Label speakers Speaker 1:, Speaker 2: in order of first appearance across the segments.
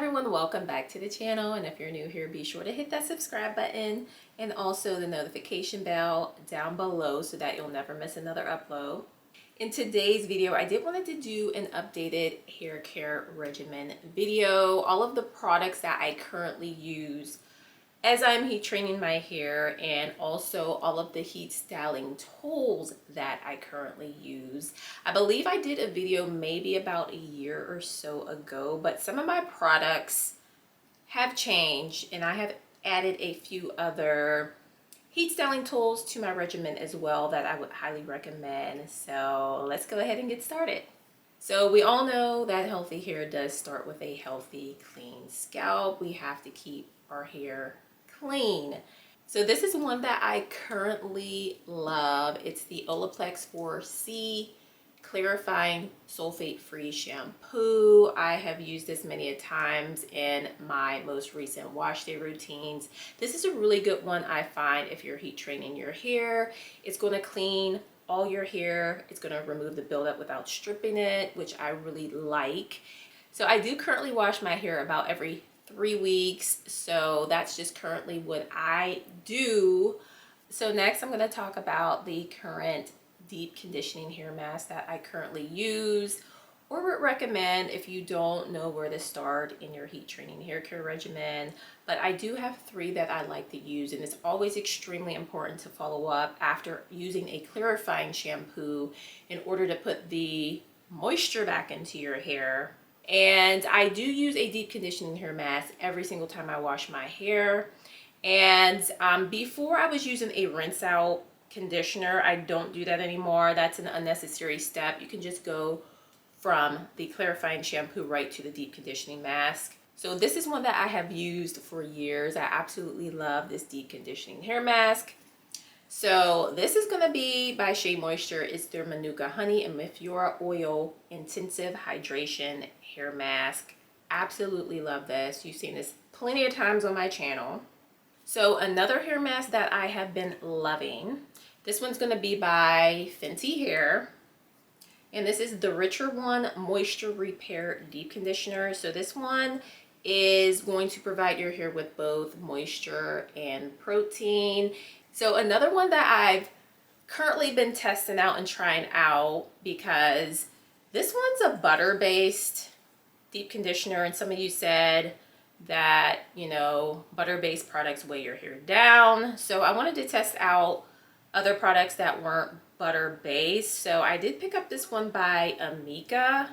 Speaker 1: everyone, welcome back to the channel, and if you're new here, be sure to hit that subscribe button and also the notification bell down below so that you'll never miss another upload. In today's video, I did wanted to do an updated hair care regimen video. All of the products that I currently use as I'm heat training my hair, and also all of the heat styling tools that I currently use. I believe I did a video maybe about a year or so ago, but some of my products have changed and I have added a few other heat styling tools to my regimen as well that I would highly recommend. So let's go ahead and get started. So we all know that healthy hair does start with a healthy, clean scalp. We have to keep our hair clean. So this is one that I currently love. It's the Olaplex 4C Clarifying Sulfate-Free Shampoo. I have used this many a times in my most recent wash day routines. This is a really good one, I find, if you're heat training your hair. It's going to clean all your hair. It's going to remove the buildup without stripping it, which I really like. So I do currently wash my hair about every 3 weeks, so that's just currently what I do. So next I'm going to talk about the current deep conditioning hair mask that I currently use or would recommend if you don't know where to start in your heat training hair care regimen. But I do have 3 that I like to use, and it's always extremely important to follow up after using a clarifying shampoo in order to put the moisture back into your hair. And I do use a deep conditioning hair mask every single time I wash my hair. And before I was using a rinse out conditioner. I don't do that anymore. That's an unnecessary step. You can just go from the clarifying shampoo right to the deep conditioning mask. So this is one that I have used for years. I absolutely love this deep conditioning hair mask. So this is going to be by Shea Moisture. It's their Manuka Honey and Mifura Oil Intensive Hydration Hair Mask. Absolutely love this. You've seen this plenty of times on my channel. So another hair mask that I have been loving. This one's going to be by Fenty Hair. And this is the Richer One Moisture Repair Deep Conditioner. So this one is going to provide your hair with both moisture and protein. So another one that I've currently been testing out and trying out, because this one's a butter-based deep conditioner, and some of you said that, you know, butter-based products weigh your hair down. So I wanted to test out other products that weren't butter-based. So I did pick up this one by Amika,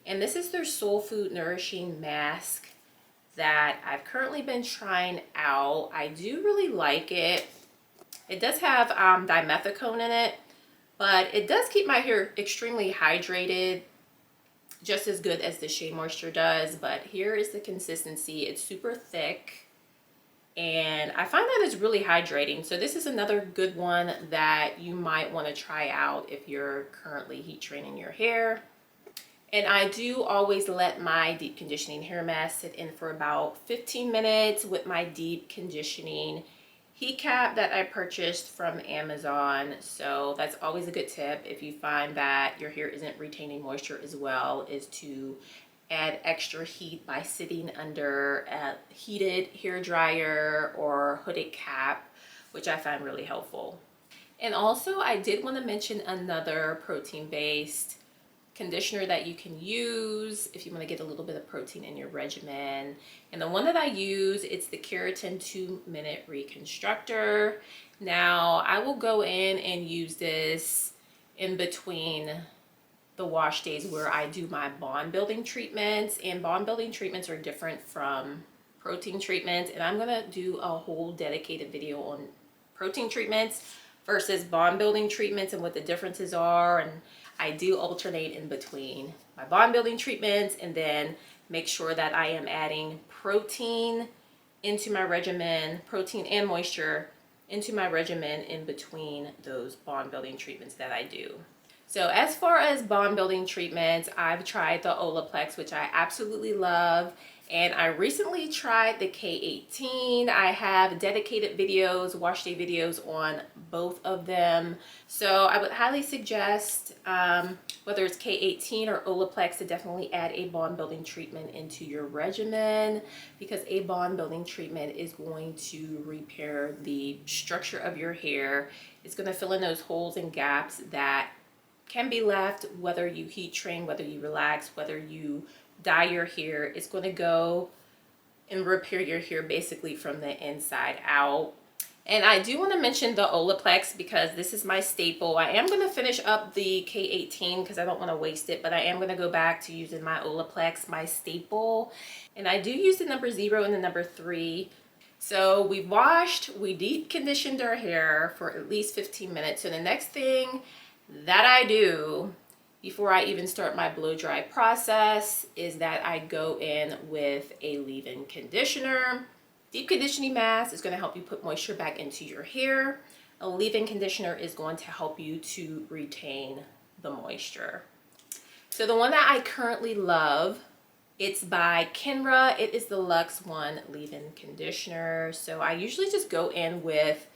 Speaker 1: and this is their Soul Food Nourishing Mask that I've currently been trying out. I do really like it. It does have dimethicone in it, but it does keep my hair extremely hydrated, just as good as the Shea Moisture does. But here is the consistency. It's super thick, and I find that it's really hydrating. So this is another good one that you might want to try out if you're currently heat training your hair. And I do always let my deep conditioning hair mask sit in for about 15 minutes with my deep conditioning heat cap that I purchased from Amazon. So that's always a good tip if you find that your hair isn't retaining moisture as well, is to add extra heat by sitting under a heated hair dryer or hooded cap, which I find really helpful. And also I did want to mention another protein-based conditioner that you can use if you want to get a little bit of protein in your regimen. And the one that I use, it's the Keratin 2-Minute Reconstructor. Now I will go in and use this in between the wash days where I do my bond building treatments, and bond building treatments are different from protein treatments, and I'm gonna do a whole dedicated video on protein treatments versus bond building treatments and what the differences are. And I do alternate in between my bond building treatments and then make sure that I am adding protein into my regimen, protein and moisture into my regimen in between those bond building treatments that I do. So as far as bond building treatments, I've tried the Olaplex, which I absolutely love. And I recently tried the K18. I have dedicated videos, wash day videos on both of them. So I would highly suggest, whether it's K18 or Olaplex, to definitely add a bond building treatment into your regimen, because a bond building treatment is going to repair the structure of your hair. It's going to fill in those holes and gaps that can be left, whether you heat train, whether you relax, whether you dye your hair. It's going to go and repair your hair basically from the inside out. And I do want to mention the Olaplex because this is my staple. I am going to finish up the K18 because I don't want to waste it, but I am going to go back to using my Olaplex, my staple. And I do use the number 0 and the number 3. So we washed, we deep conditioned our hair for at least 15 minutes. So the next thing that I do before I even start my blow dry process is that I go in with a leave-in conditioner. Deep conditioning mask is going to help you put moisture back into your hair. A leave-in conditioner is going to help you to retain the moisture. So the one that I currently love, it's by Kenra. It is the Luxe One leave-in conditioner. So I usually just go in with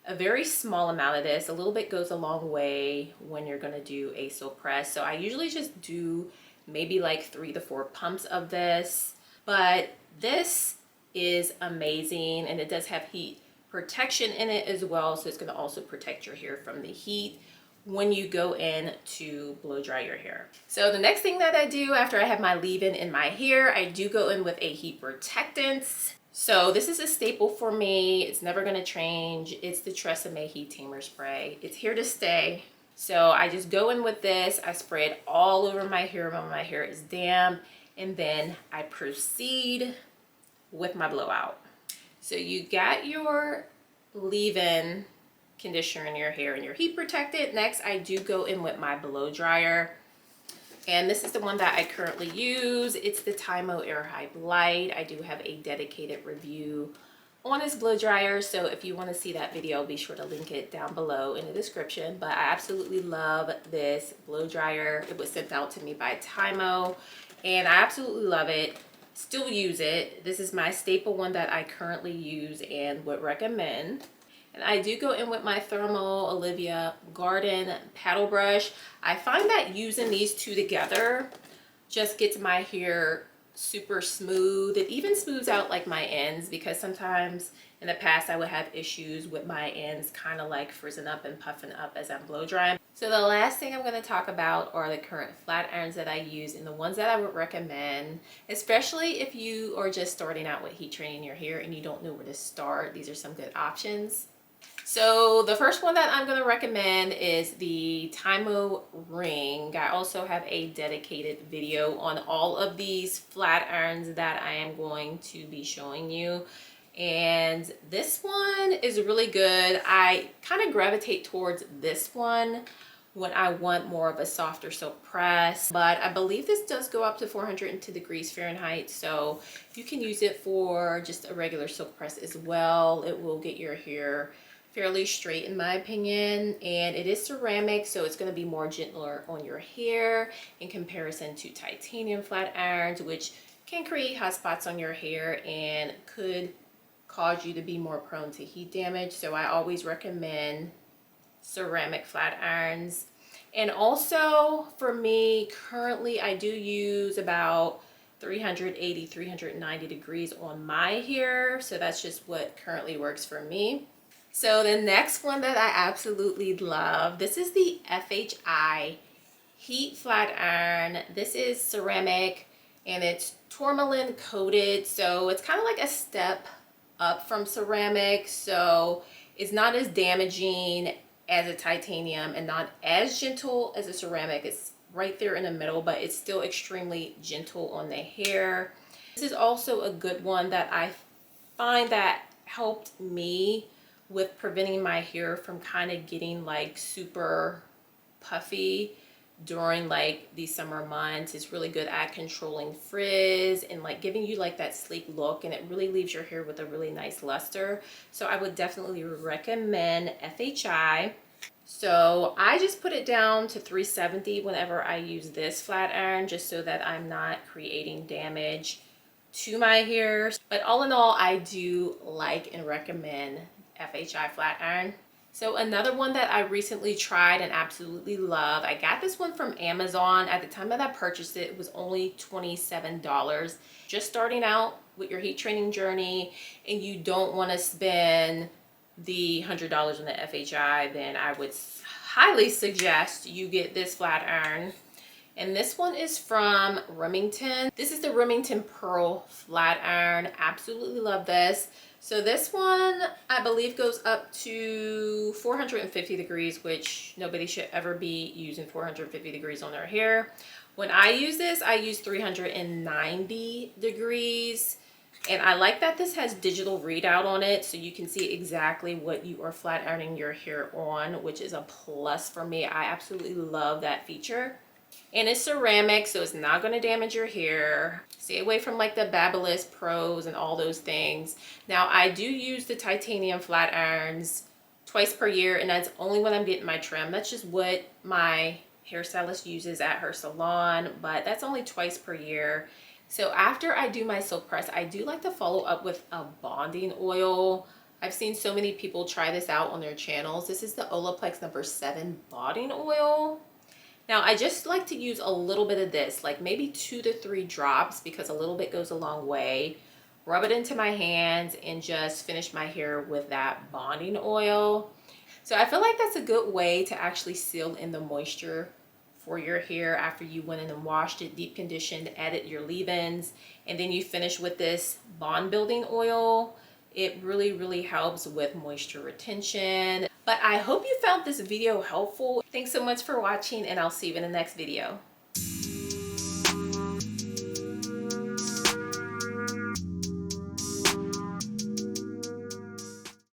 Speaker 1: a very small amount of this. A little bit goes a long way when you're going to do a silk press. So I usually just do maybe like 3 to 4 pumps of this. But this is amazing, and it does have heat protection in it as well. So it's going to also protect your hair from the heat when you go in to blow dry your hair. So the next thing that I do after I have my leave-in in my hair, I do go in with a heat protectant. So this is a staple for me. It's never going to change. It's the Tresemme Heat Tamer Spray. It's here to stay. So I just go in with this. I spray it all over my hair when my hair is damp. And then I proceed with my blowout. So you got your leave-in conditioner in your hair and your heat protected. Next, I do go in with my blow dryer. And this is the one that I currently use. It's the Tymo Airhype Lite. I do have a dedicated review on this blow dryer. So if you want to see that video, be sure to link it down below in the description. But I absolutely love this blow dryer. It was sent out to me by Tymo, and I absolutely love it. Still use it. This is my staple one that I currently use and would recommend. And I do go in with my Thermal Olivia Garden paddle brush. I find that using these two together just gets my hair super smooth. It even smooths out like my ends, because sometimes in the past I would have issues with my ends kind of like frizzing up and puffing up as I'm blow drying. So the last thing I'm going to talk about are the current flat irons that I use, and the ones that I would recommend, especially if you are just starting out with heat training your hair and you don't know where to start. These are some good options. So the first one that I'm going to recommend is the Tymo ring. I also have a dedicated video on all of these flat irons that I am going to be showing you. And this one is really good. I kind of gravitate towards this one when I want more of a softer silk press, but I believe this does go up to 402 degrees Fahrenheit, so you can use it for just a regular silk press as well. It will get your hair fairly straight in my opinion, and it is ceramic, so it's going to be more gentler on your hair in comparison to titanium flat irons, which can create hot spots on your hair and could cause you to be more prone to heat damage. So I always recommend ceramic flat irons. And also for me currently, I do use about 380 390 degrees on my hair, so that's just what currently works for me. So the next one that I absolutely love, this is the FHI Heat Flat Iron. This is ceramic and it's tourmaline coated, so it's kind of like a step up from ceramic, so it's not as damaging as a titanium and not as gentle as a ceramic. It's right there in the middle, but it's still extremely gentle on the hair. This is also a good one that I find that helped me with preventing my hair from kind of getting like super puffy during like the summer months. It's really good at controlling frizz and like giving you like that sleek look, and it really leaves your hair with a really nice luster. So I would definitely recommend FHI. So I just put it down to 370 whenever I use this flat iron, just so that I'm not creating damage to my hair. But all in all, I do like and recommend FHI flat iron. So another one that I recently tried and absolutely love, I got this one from Amazon. At the time that I purchased it, it was only $27. Just starting out with your heat training journey and you don't want to spend the $100 on the FHI, then I would highly suggest you get this flat iron. And this one is from Remington. This is the Remington Pearl flat iron. Absolutely love this. So this one, I believe, goes up to 450 degrees, which nobody should ever be using 450 degrees on their hair. When I use this, I use 390 degrees. And I like that this has digital readout on it, so you can see exactly what you are flat ironing your hair on, which is a plus for me. I absolutely love that feature. And it's ceramic, so it's not going to damage your hair. Stay away from like the Babyliss Pros and all those things. Now, I do use the titanium flat irons twice per year, and that's only when I'm getting my trim. That's just what my hairstylist uses at her salon, but that's only twice per year. So after I do my silk press, I do like to follow up with a bonding oil. I've seen so many people try this out on their channels. This is the Olaplex #7 bonding oil. Now, I just like to use a little bit of this, like maybe 2 to 3 drops, because a little bit goes a long way. Rub it into my hands and just finish my hair with that bonding oil. So I feel like that's a good way to actually seal in the moisture for your hair after you went in and washed it, deep conditioned, added your leave-ins, and then you finish with this bond building oil. It really helps with moisture retention. But I hope you found this video helpful. Thanks so much for watching, and I'll see you in the next video.